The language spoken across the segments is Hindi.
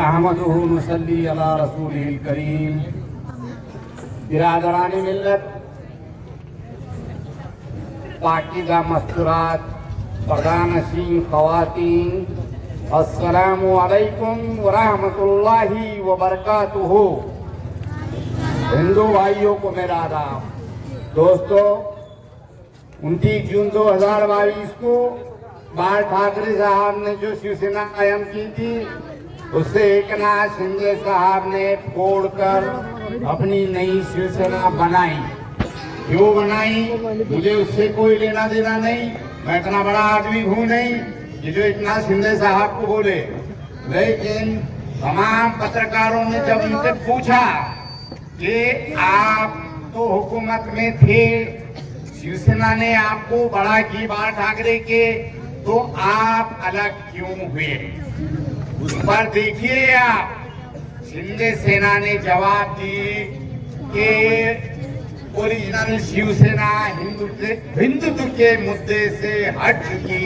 नहमदुहु नुसल्ली अला रसूलिल करीम। बिरादरान मिल्लत, पाकीज़ा मस्तूरात, पर्दानशीन ख़वातीन, अस्सलामु अलैकुम व रहमतुल्लाहि व बरकातुहू। हिंदू भाइयों को मेरा आदाब। दोस्तों, 29 जून 2022 को बाल ठाकरे साहब ने जो शिवसेना कायम की थी, उससे एकनाथ शिंदे साहब ने फोड़कर अपनी नई शिवसेना बनाई। क्यों बनाई, मुझे उससे कोई लेना देना नहीं। मैं इतना बड़ा आदमी हूँ नहीं कि जो एकनाथ शिंदे साहब को बोले। लेकिन तमाम पत्रकारों ने जब उनसे पूछा कि आप तो हुकूमत में थे, शिवसेना ने आपको बड़ा की बाल ठाकरे के, तो आप अलग क्यों हुए? उस पर देखिए आप, शिंदे सेना ने जवाब दी कि ओरिजिनल शिवसेना हिंदुत्व के मुद्दे से हट चुकी,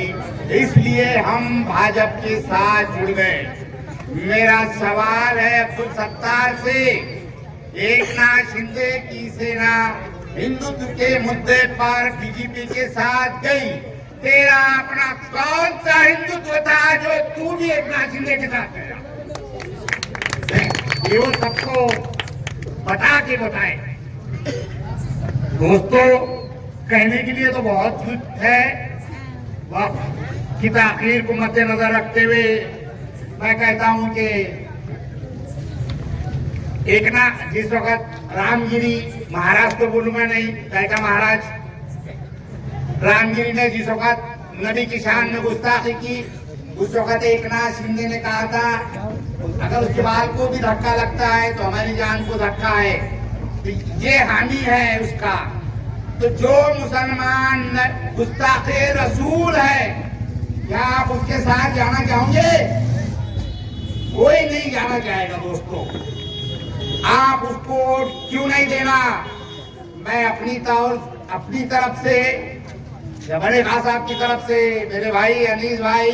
इसलिए हम भाजपा के साथ जुड़ गए। मेरा सवाल है अब्दुल सत्तार से, एकनाथ शिंदे की सेना हिंदुत्व के मुद्दे पर बीजेपी के साथ गई, तेरा अपना कौन सा हिंदुत्व था जो तू भी एकनाथ शिंदे के साथ गया? ये वो सबको बता के बताए। दोस्तों, कहने के लिए तो बहुत कुछ है, वक्त की ताखीर को मद्देनजर रखते हुए मैं कहता हूं कि एक ना जिस वक्त रामगिरी, महाराज तो बोलूंगा नहीं, कहता महाराज रामगिरी ने जिस वक्त नबी की शान में गुस्ताखी की, उस वक्त एकनाथ शिंदे ने कहा था अगर उसके बाल को भी धक्का लगता है तो हमारी जान को धक्का है। तो ये हामी है उसका। तो जो मुसलमान गुस्ताखे रसूल है, क्या आप उसके साथ जाना चाहोगे? कोई नहीं जाना चाहेगा। दोस्तों, आप उसको क्यों नहीं देना? मैं अपनी तरफ से, बड़े खास साहब की तरफ से, मेरे भाई अनीस भाई,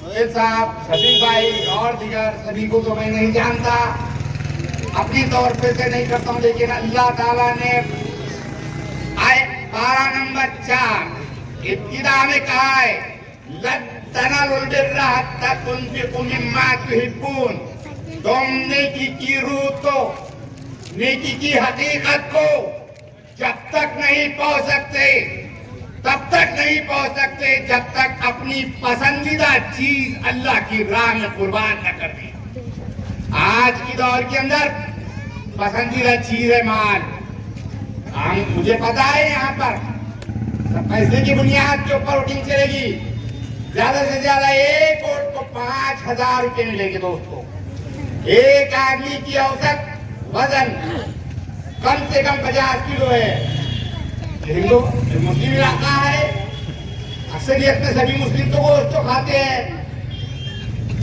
सोहेल साहब, शफीक भाई और दीगर सभी को तो मैं नहीं जानता, अपनी तौर पे से नहीं करता हूँ। लेकिन अल्लाह ताला ने पारा नंबर 4 इब्तिदा में कहा है, तुम नेकी की रूह को, नेकी की हकीकत को जब तक नहीं पहुंच सकते, तब तक नहीं पहुंच सकते जब तक अपनी पसंदीदा चीज अल्लाह की राह में कुर्बान न कर दी। आज की दौर के अंदर पसंदीदा चीज है माल। मुझे पता है यहाँ पर पैसे की बुनियाद के ऊपर वोटिंग चलेगी। ज्यादा से ज्यादा एक वोट को 5,000 रुपए मिलेंगे। दोस्तों, एक आदमी की औसत वजन कम से कम 50 किलो है। हिंदू मुस्लिम इलाका है, अक्सरियत में सभी मुस्लिम तो गोश्त तो खाते हैं।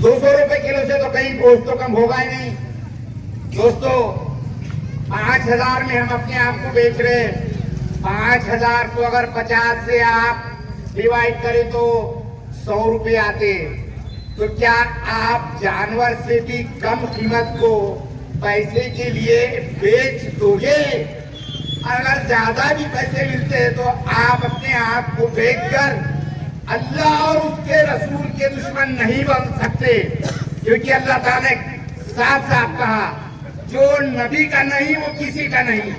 200 रुपए किलो से तो कहीं गोश्त तो कम होगा ही नहीं। दोस्तों, 5,000 में हम अपने आप को बेच रहे। 5,000 को अगर 50 से आप डिवाइड करें तो 100 रुपए आते। तो क्या आप जानवर से भी कम कीमत को पैसे के लिए बेच दोगे? अगर ज्यादा भी पैसे मिलते हैं तो आप अपने आप को बेचकर अल्लाह और उसके रसूल के दुश्मन नहीं बन सकते, क्योंकि अल्लाह ताला ने साफ साफ कहा, जो नबी का नहीं वो किसी का नहीं।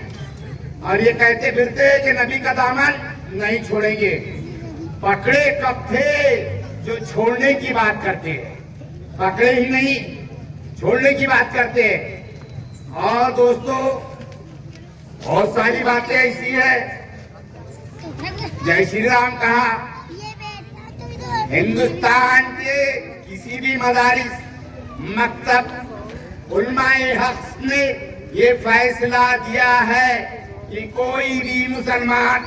और ये कहते फिरते कि नबी का दामन नहीं छोड़ेंगे। पकड़े कब थे जो छोड़ने की बात करते हैं? पकड़े ही नहीं, छोड़ने की बात करते हैं। और दोस्तों, बहुत सारी बातें ऐसी है। जय श्री राम कहा, हिंदुस्तान के किसी भी मदारिस, मकतब, उलमाए हक ने ये फैसला दिया है कि कोई भी मुसलमान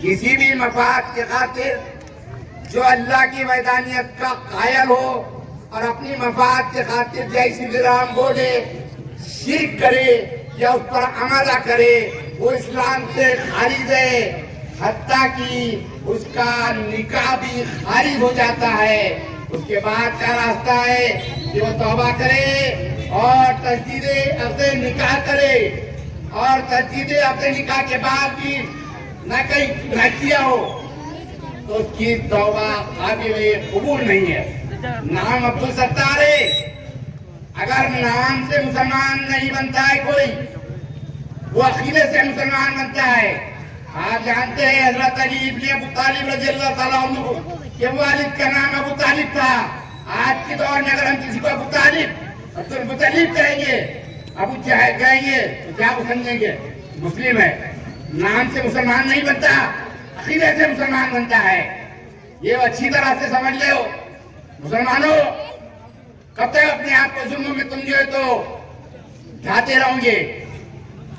किसी भी मफाद के खातिर जो अल्लाह की वैदानियत का कायल हो और अपनी मफाद के खातिर जय श्री राम बोले, शिर्क करे या उस पर अमल करे, वो इस्लाम से खारिज है। हत्ता कि उसका निकाह भी खारिज हो जाता है। उसके बाद का रास्ता है कि वो तौबा करे और तजदीद अपने निकाह करे, और तजदीद अपने निकाह के बाद भी न किया हो तो उसकी तौबा काबिल कबूल नहीं है। नाम अब्दुल सत्तार है, अगर नाम से मुसलमान नहीं बनता है कोई, वो अकीदे से मुसलमान बनता है। आप जानते हैं हजरत अली इब्न अबू तालिब रज़ियल्लाहु ताला अन्हु के वालिद का नाम अबू तालिब था। आज के दौर में अगर हम किसी को अबू तालिब अब्दुल मुतलिब कहेंगे, अबू जहल कहेंगे तो क्या वो समझेंगे? मुस्लिम है। नाम से मुसलमान नहीं बनता, अकीदे से मुसलमान बनता है। ये अच्छी तरह से समझ लो मुसलमानों। कब तक अपने आप को जुल्म में तुम जो है तो ढाते रहोगे?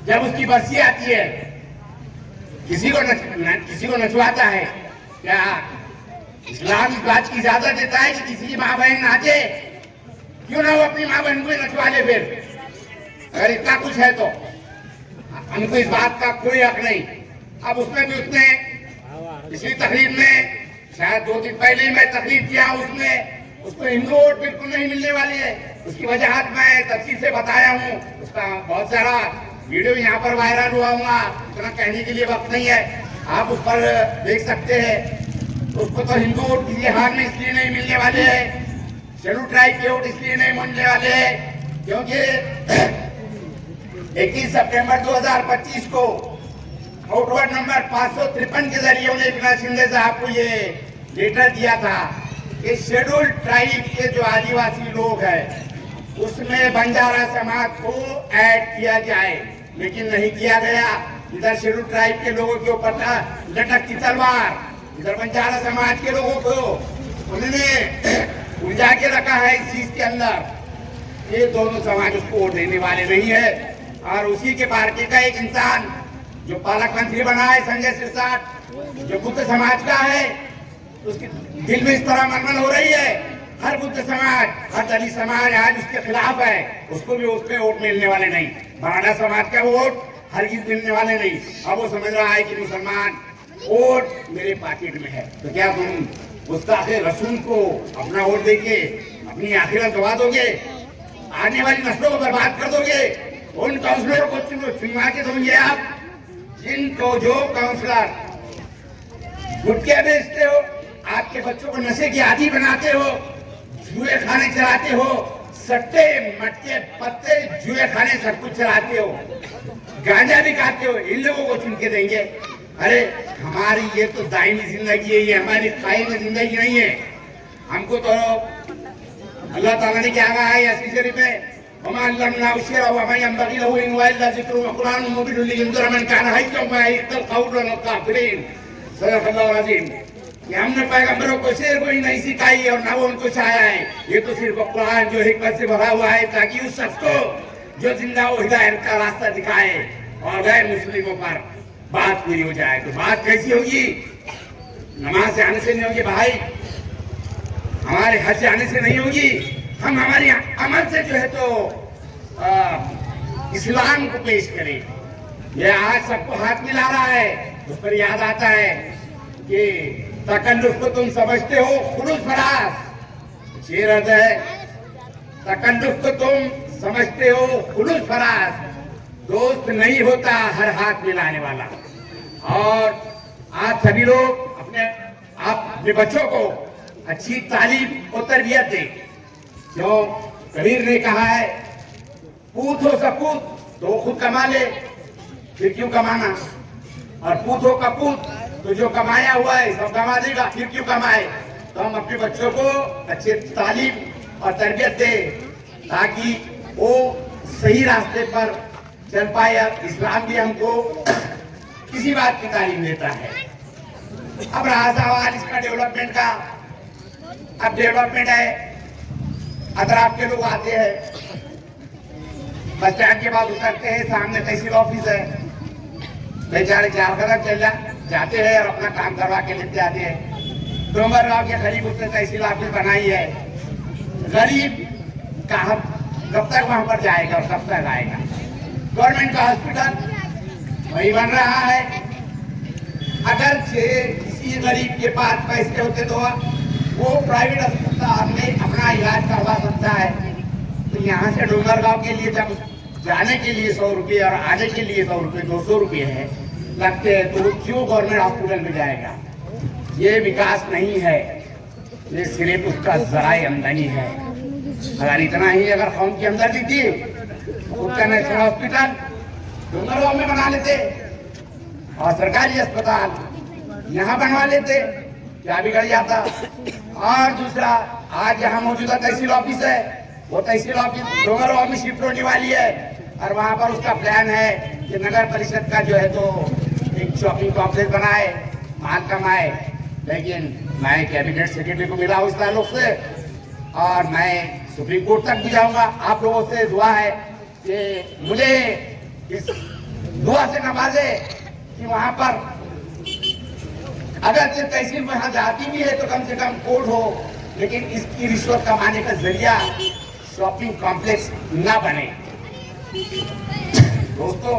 जब उसकी बरसी आती है, किसी को नचवाता है। क्या इस्लाम इस बात की इजाजत देता है कि किसी की माँ बहन नाचे? क्यों ना वो अपनी माँ बहन को नचवा ले? फिर अगर इतना कुछ है तो हमको इस बात का कोई हक नहीं। अब उसमें भी उसने पिछली तकरीर में, शायद 2 दिन पहले ही मैं तकरीर किया, उसमें उसको हिंदू वोट बिल्कुल नहीं मिलने वाली है। उसकी वजह मैं तफसील से बताया हूँ। उसका बहुत सारा वीडियो यहाँ पर वायरल हुआ हुआ, इतना कहने के लिए वक्त नहीं है, आप उस पर देख सकते हैं। उसको तो हिंदू वोट किसी हाल में इसलिए नहीं मिलने वाले हैं, शेड्यूल ट्राइब के वोट इसलिए नहीं मिलने वाले हैं क्योंकि 21 सितंबर 2025 को आउटवर्ड नंबर 553 के जरिए उन्हें एकनाथ शिंदे साहब को ये लेटर दिया था कि शेड्यूल ट्राइब के जो आदिवासी लोग हैं उसमें बंजारा समाज को ऐड किया जाए, लेकिन नहीं किया गया। इधर शेड्यूल ट्राइब के लोगों के ऊपर लटकती तलवार, इधर बंजारा समाज के लोगों को उन्होंने उलझा के रखा है इस चीज के अंदर। ये दोनों समाज उसको वोट देने वाले नहीं है। और उसी के पार्टी का एक इंसान जो पालक मंत्री बना है, संजय सिरसाट, जो बुद्ध समाज का है, उसके दिल में इस तरह मनमन हो रही है। हर बुद्ध समाज, हर दलित समाज आज उसके खिलाफ है, उसको भी उसके वोट मिलने वाले नहीं। मराठा समाज का वोट हरगिज मिलने वाले नहीं। अब वो समझ रहा है कि मुसलमान वोट मेरे पॉकेट में है, तो क्या तुम गुस्ताखे रसूल को अपना वोट देके अपनी आखिरत गवा दोगे? आने वाली नस्लों को बर्बाद कर दोगे? उन काउंसलर को चुनवा के दोगे आप, जिनको जो काउंसलर गुटखे बेचते हो, आपके बच्चों को नशे की आदी बनाते हो, जुए खाने चलाते हो, सट्टे मटके पत्ते जुए खाने सब कुछ चलाते हो, गांजा भी खाते हो, इन लोगों को चुन के देंगे? अरे हमारी ये तो दायनी जिंदगी है, ये हमारी कायम जिंदगी नहीं है। हमको तो अल्लाह ताला ने क्या कहा है यासीन शरीफ में, हमने पैगंबरों को शेर को ही नहीं सिखाई और ना वो उनको सिखाया है। ये तो सिर्फ कुरान जो हिकमत से भरा हुआ है ताकि उस शख्स को जो जिंदा हो हिदायत का रास्ता दिखाए और गैर मुस्लिमों पर बात पूरी हो जाए। तो बात कैसी होगी? नमाज से आने से नहीं होगी भाई, हमारे हज से आने से नहीं होगी। हम हमारे अमल से जो है तो इस्लाम को पेश करें। ये आज सबको हाथ मिला रहा है, उस पर याद आता है कि तकल्लुफ को तुम समझते हो खुलूस फराज, शेर है, तकल्लुफ को तुम समझते हो खुलूस फराज, दोस्त नहीं होता हर हाथ मिलाने वाला। और आप सभी लोग अपने बच्चों को अच्छी तालीम और तरबियत दें। जो कबीर ने कहा है, पूत हो सपूत तो खुद कमा ले, फिर क्यों कमाना? और पूत हो कपूत तो जो कमाया हुआ है सब कमा देगा, फिर क्यों कमाए? तो हम अपने बच्चों को अच्छी तालीम और तरबियत दें ताकि वो सही रास्ते पर चल पाए। इस्लाम भी हमको किसी बात की तालीम देता है। अब रहा सवाल इसका डेवलपमेंट का। अब डेवलपमेंट है, अतराफ के लोग आते हैं, बस स्टैंड के बाद उतरते हैं, सामने तहसील ऑफिस है, बेचारे 4 कदम चल जाते हैं और अपना काम करवा के लेते आते हैं। डोंगर गांव के गरीब उसने तहसील ऑफिस बनाई है। गरीब का कब तक वहां पर जाएगा और कब तक आएगा? गवर्नमेंट का हॉस्पिटल वही बन रहा है। अगर किसी गरीब के पास पैसे होते तो वो प्राइवेट अस्पताल में अपना इलाज करवा सकता है। तो यहाँ से डोंगरगांव के लिए जब जाने के लिए 100 रुपये और आने के लिए 100 रुपये 200 रुपये है लगते हैं, तो क्यों गवर्नमेंट हॉस्पिटल में जाएगा? ये विकास नहीं है, ये सिर्फ उसका जराए आमदनी है। अगर इतना ही अगर कौम की हमदर्दी थी उसका नेशनल हॉस्पिटल डोंगरगांव में बना लेते और सरकारी अस्पताल यहाँ बनवा लेते, क्या बिगड़ जाता? और दूसरा, आज यहाँ मौजूदा तहसील ऑफिस है, वो तहसील ऑफिस डोंगरगांव में शिफ्ट होने वाली है और वहाँ पर उसका प्लान है कि नगर परिषद का जो है तो एक शॉपिंग कॉम्प्लेक्स बनाए, माल कमाए। लेकिन मैं कैबिनेट सेक्रेटरी को मिला उस ताल्लुक से और मैं सुप्रीम कोर्ट तक भी जाऊंगा। आप लोगों से दुआ है कि मुझे इस दुआ से नवाजे कि वहां पर अगर सिर्फ तहसील में यहाँ जाती भी है तो कम से कम कोर्ट हो, लेकिन इसकी रिश्वत कमाने का जरिया शॉपिंग कॉम्प्लेक्स ना बने। दोस्तों,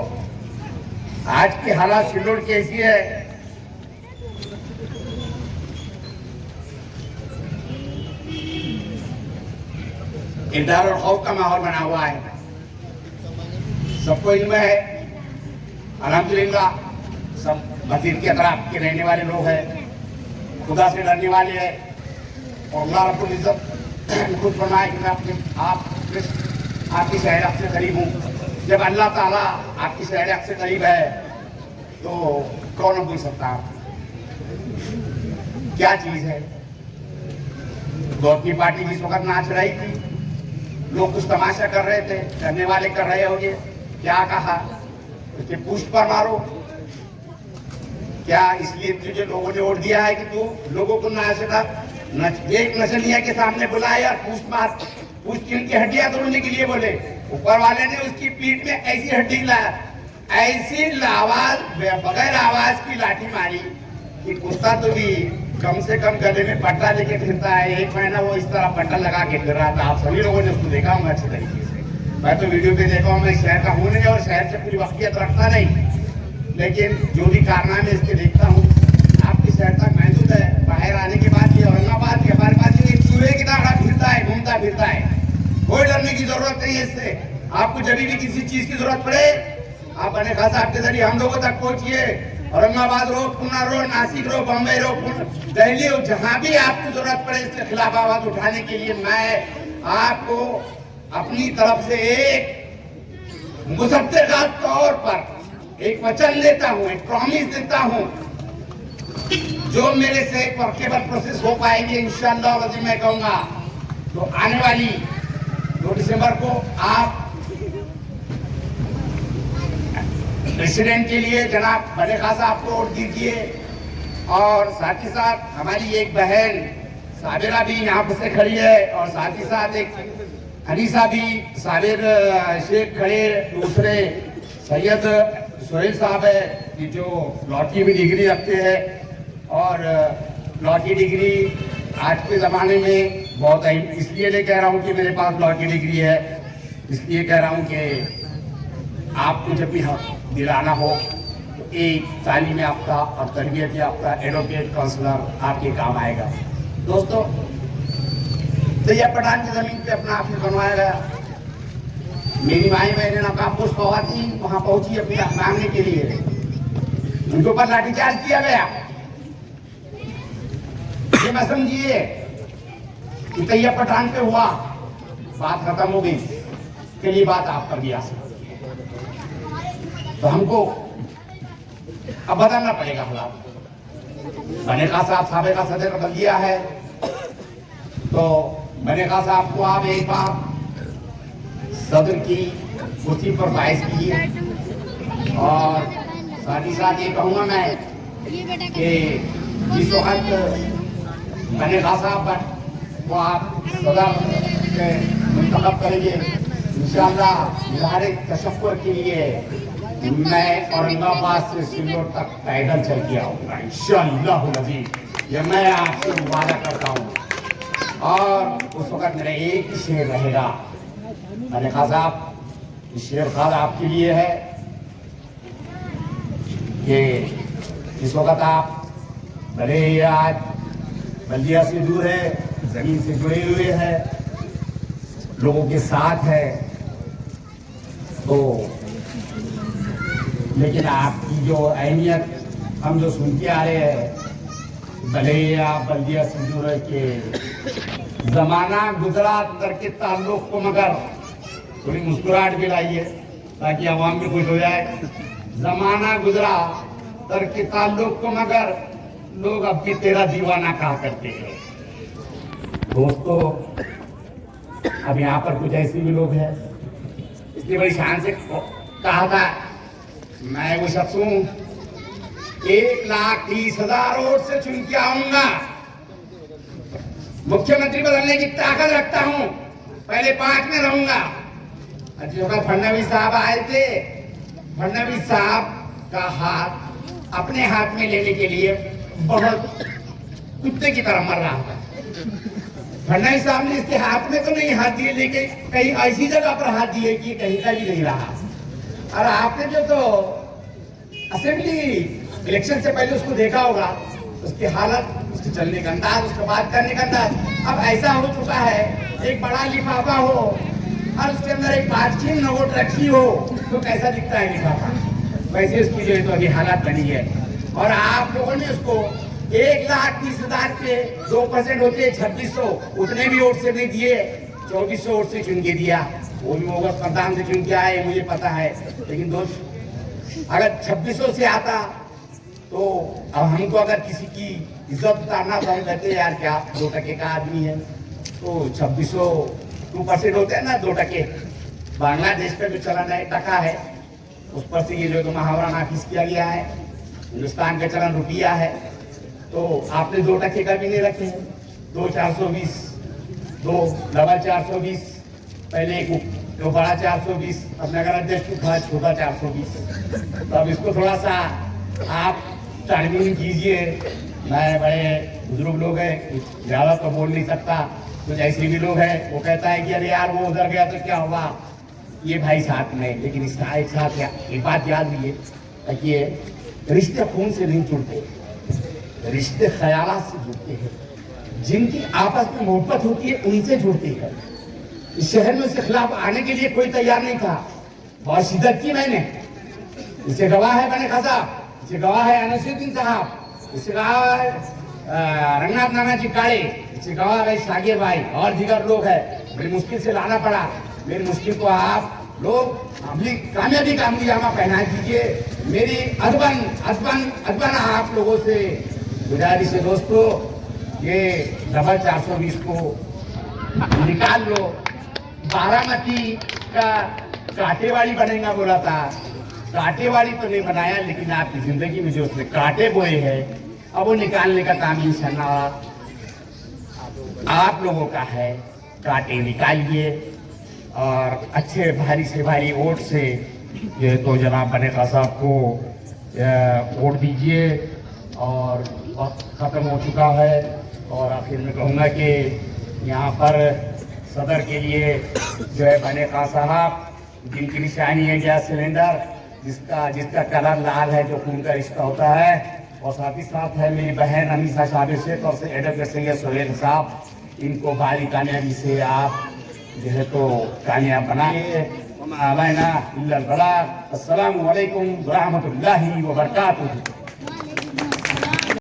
आज की हालात सिल्लोड की ऐसी है, एक डर और खौफ का माहौल बना हुआ है। सबको इल्म है, अल्हम्दुलिल्लाह सब मस्जिद के तरफ के रहने वाले लोग हैं, खुदा से डरने वाले हैं और अल्लाह रब्बुल इज्जत खुद फरमाए कि मैं आपकी शहरियत से करीब हूँ। जब अल्लाह ताला आपकी शहरियत से करीब है तो कौन बोल सकता है क्या चीज है? दौड़ती पार्टी जिस वक्त नाच रही थी, लोग कुछ तमाशा कर रहे थे, करने वाले कर रहे होंगे, क्या कहा? उसके पुष्ट पर मारो। क्या इसलिए तुझे लोगों ने वोट दिया है कि तू लोगों को एक नचनिया के सामने बुलाए और पुष्ट मार, पुष्ट की हड्डियां तोड़ने के लिए बोले? ऊपर वाले ने उसकी पीठ में ऐसी हड्डी लाया, ऐसी आवाज बगैर आवाज की लाठी मारी कि कुत्ता तो भी कम से कम गले में पट्टा लेके फिरता है। 1 महीना वो इस तरह पट्टा लगा के फिर रहा था। आप सभी लोगों ने उसको देखा होगा अच्छे तरीके से। मैं तो वीडियो पे देखा हूँ, मैं शहर का हूँ नहीं और शहर से पूरी वाकियत रखता नहीं, लेकिन जो भी कारनामे इसके देखता हूँ आपकी शहर तक महसूस है। बाहर आने के बाद ये औरंगाबाद के हमारे पास एक चूहे की तरह फिरता है, घूमता फिरता है। कोई डरने की जरूरत नहीं है इससे। आपको जब भी किसी चीज की जरूरत पड़े आप बने खास आपके जरिए हम लोगों तक पहुंचिए। Aurangabad road, Pune road, Nashik road, Bombay road, Delhi road, जहां भी आपको जरूरत पड़े इसके खिलाफ आवाज उठाने के लिए मैं आपको अपनी तरफ से एक मुसद्दिक़ तौर पर एक वचन देता हूं, एक प्रॉमिस देता हूं, जो मेरे से केवल प्रोसेस हो पाएंगे इंशाअल्लाह वज़ी मैं कहूंगा। तो आने वाली 2 दिसंबर को आप प्रेसिडेंट के लिए जनाब बड़े खास साहब को वोट दीजिए और साथ ही साथ हमारी एक बहन साबिरा भी यहाँ पर से खड़ी है और साथ ही साथ एक अनीसा भी, साबिर शेख खड़े, दूसरे सैयद सोहेल साहब है कि जो लॉ की भी डिग्री रखते हैं और लॉ की डिग्री आज के ज़माने में बहुत है। इसलिए नहीं कह रहा हूँ कि मेरे पास लॉ की डिग्री है, इसलिए कह रहा हूँ कि आपको जब भी दिलाना हो तो एक तालीम याफ्ता और तरबियत याफ्ता एडवोकेट काउंसलर आपके काम आएगा। दोस्तों, दैया पठान की ज़मीन पे अपना आपने बनवाया गया। मेरी माई बहनें नकाबपोश ख़वातीन वहाँ पहुंची अपनी हक मांगने के लिए, उनके ऊपर लाठीचार्ज किया गया। ये मैं समझिए कि दैया पठान पे हुआ, बात खत्म हो गई, के लिए बात आप कर दिया। तो हमको अब बदलना पड़ेगा हालात। बनेका साहब साबिका सदर बदल दिया है, तो बनेका साहब को आप एक बार सदर की कुर्सी पर बाइस कीजिए और साथ ही साथ ये कहूँगा मैं कि जिस वक्त बनेका साहब को आप सदर मुंतखब करेंगे इंशाअल्लाह इज़हारे तशक्कुर के लिए मैं औरंगाबाद से सिल्लोड तक पैदल चल के आऊँगा इंशाअल्लाह अज़ीज़। ये मैं आपसे वादा करता हूँ और उस वक्त मेरा एक ही शेर रहेगा। मैंने कहा साहब शेर खास आपके लिए है कि इस वक्त आप भले ही आज बल्दिया से दूर है, जमीन से जुड़े हुए हैं, लोगों के साथ है। तो लेकिन आपकी जो अहमियत हम जो सुनते आ रहे हैं, भले आप बल्दिया से जुड़े के जमाना गुजरा तरके ताल्लुक को, मगर थोड़ी मुस्कुराहट भी लाइए ताकि आवाम भी खुश हो जाए। जमाना गुजरा तरके ताल्लुक को, मगर लोग अब भी तेरा दीवाना कहा करते हैं। दोस्तों, अब यहाँ पर कुछ ऐसे भी लोग हैं, इसलिए बड़ी शान से कहा था, मैं वो शख्स हूँ 1,30,000 वोट से चुन के आऊंगा, मुख्यमंत्री बदलने की ताकत रखता हूँ, पहले 5 में रहूंगा। जो फडणवीस साहब आए थे, फडणवीस साहब का हाथ अपने हाथ में लेने के लिए बहुत कुत्ते की तरह मर रहा था। फडणवीस साहब ने इसके हाथ में तो नहीं हाथ दिए, लेकिन कहीं ऐसी जगह पर हाथ दिए कि कहीं का भी नहीं रहा। और आपने जो तो असेंबली इलेक्शन से पहले उसको देखा होगा, उसकी हालत, उसके चलने का अंदाज, उसका बात करने का अंदाज अब ऐसा हो चुका है, एक बड़ा लिफाफा हो और उसके अंदर एक 5 नोट रखी हो तो कैसा दिखता है लिफाफा, वैसे उसकी जो है तो अभी हालत बनी है। और आप लोगों ने उसको 1,30,000 के 2% होते 2,600, उतने भी वोट से नहीं दिए, 2,400 वोट से चुन के दिया। वो भी बोगस मतदान से चुन के आए, मुझे पता है। लेकिन दोस्त, अगर 2,600 से आता तो अब हमको अगर किसी की इज्जत उतारना तो हम कहते यार क्या 2% का आदमी है, तो 2,600 2% होते हैं ना, 2%। बांग्लादेश पे जो चलन है टका है, उस पर से ये जो तो मुहावरा नाफिज किया गया है। हिंदुस्तान का चलन रुपया है, तो आपने 2% का भी नहीं रखे हैं। 2,420, 420, पहले एक तो बड़ा 420, अब नगर अध्यक्ष था छोटा 420। तो अब इसको थोड़ा सा आप तालमेल कीजिए। मैं बड़े बुजुर्ग लोग हैं, ज्यादा तो बोल नहीं सकता, कुछ ऐसे भी लोग हैं, वो कहता है कि अरे यार वो उधर गया तो क्या हुआ, ये भाई साथ में। लेकिन इस एक साथ एक बात याद रखिए, ताकि रिश्ते खून से नहीं जुड़ते, रिश्ते ख्यालात से जुड़ते हैं। जिनकी आपस में मोहब्बत होती है उनसे जुड़ते हैं। इस शहर में उसके खिलाफ आने के लिए कोई तैयार नहीं था, बहुत शिद्दत की मैंने। इससे गवाह है बने खासा, इससे गवाह है अनसुद्दीन साहब, इससे गवाह है रंगनाथ नाना जी काले, इससे गवाह है सागे भाई और दीगर लोग हैं। बड़ी मुश्किल से लाना पड़ा, मेरी मुश्किल को आप लोग अपनी कामयाबी का अमलीजामा पहना दीजिए। मेरी अदबन आप लोगों से गुजारिश है दोस्तों, ये 420 को निकाल लो। बारामती का कांटेवाड़ी बनेगा बोला था, कांटेवाड़ी तो नहीं बनाया, लेकिन आपकी जिंदगी में जो उसने कांटे बोए हैं अब वो निकालने का काम इंशाअल्लाह आप लोगों का है। कांटे निकालिए और अच्छे भारी से भारी वोट से ये तो जनाब बने खां साहब को वोट दीजिए। और वक्त ख़त्म हो चुका है और आखिर में कहूँगा कि यहाँ पर सदर के लिए जो है बने खां साहब, जिनकी निशानी है गैस सिलेंडर, जिसका कलर लाल है, जो खून का रिश्ता होता है, और साथ ही साथ है मेरी बहन अमीसा शाबिर शेख और से एडवोकेट सैयद सोहेल साहब। इनको भारी कामयाबी से आप जो है तो कामयाब बनाइए। अस्सलामु अलैकुम व रहमतुल्लाहि व बरकातुहू।